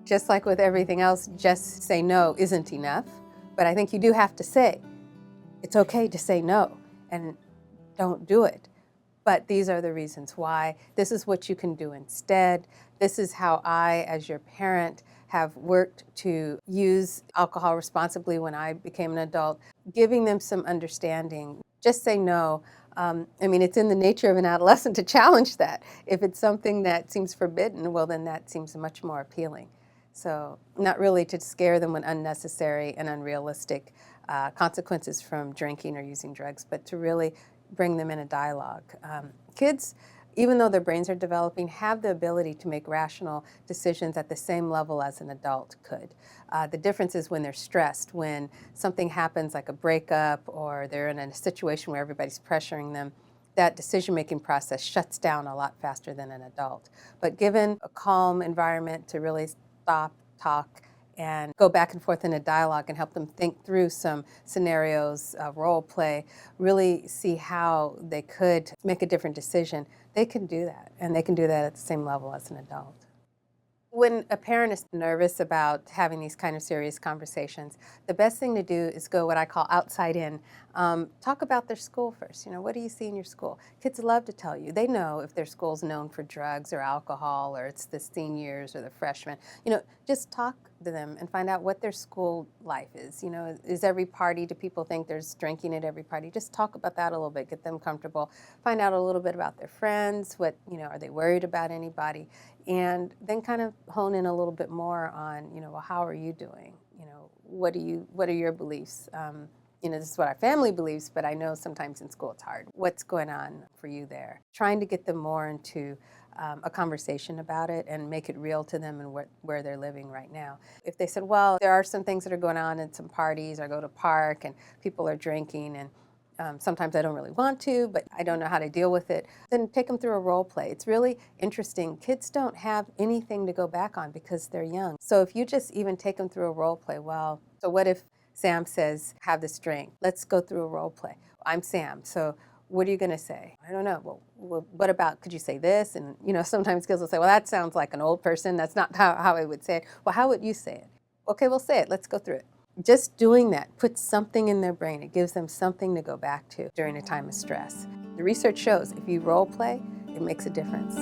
Just like with everything else, just say no isn't enough, but I think you do have to say, it's okay to say no, and don't do it. But these are the reasons why. This is what you can do instead. This is how I, as your parent, have worked to use alcohol responsibly when I became an adult, giving them some understanding. Just say no. It's in the nature of an adolescent to challenge that. If it's something that seems forbidden, well, then that seems much more appealing. So not really to scare them with unnecessary and unrealistic consequences from drinking or using drugs, but to really bring them in a dialogue. Kids, even though their brains are developing, have the ability to make rational decisions at the same level as an adult could. The difference is when they're stressed, when something happens like a breakup or they're in a situation where everybody's pressuring them, that decision-making process shuts down a lot faster than an adult. But given a calm environment to really stop, talk, and go back and forth in a dialogue and help them think through some scenarios, role play, really see how they could make a different decision, they can do that. And they can do that at the same level as an adult. When a parent is nervous about having these kind of serious conversations, the best thing to do is go what I call outside in. Talk about their school first. What do you see in your school? Kids love to tell you. They know if their school's known for drugs or alcohol, or it's the seniors or the freshmen. Just talk to them and find out what their school life is. Is every party, do people think there's drinking at every party? Just talk about that a little bit, get them comfortable. Find out a little bit about their friends, are they worried about anybody? And then kind of hone in a little bit more on, well, how are you doing? What are your beliefs? This is what our family believes, but I know sometimes in school it's hard. What's going on for you there? Trying to get them more into a conversation about it and make it real to them and where they're living right now. If they said, well, there are some things that are going on at some parties, or go to a park and people are drinking, and sometimes I don't really want to, but I don't know how to deal with it, then take them through a role play. It's really interesting. Kids don't have anything to go back on because they're young. So if you just even take them through a role play, well, so what if Sam says, have this drink? Let's go through a role play. I'm Sam, so what are you going to say? I don't know. Well, what about, could you say this? And, sometimes kids will say, well, that sounds like an old person. That's not how I would say it. Well, how would you say it? Okay, we'll say it. Let's go through it. Just doing that puts something in their brain. It gives them something to go back to during a time of stress. The research shows if you role play, it makes a difference.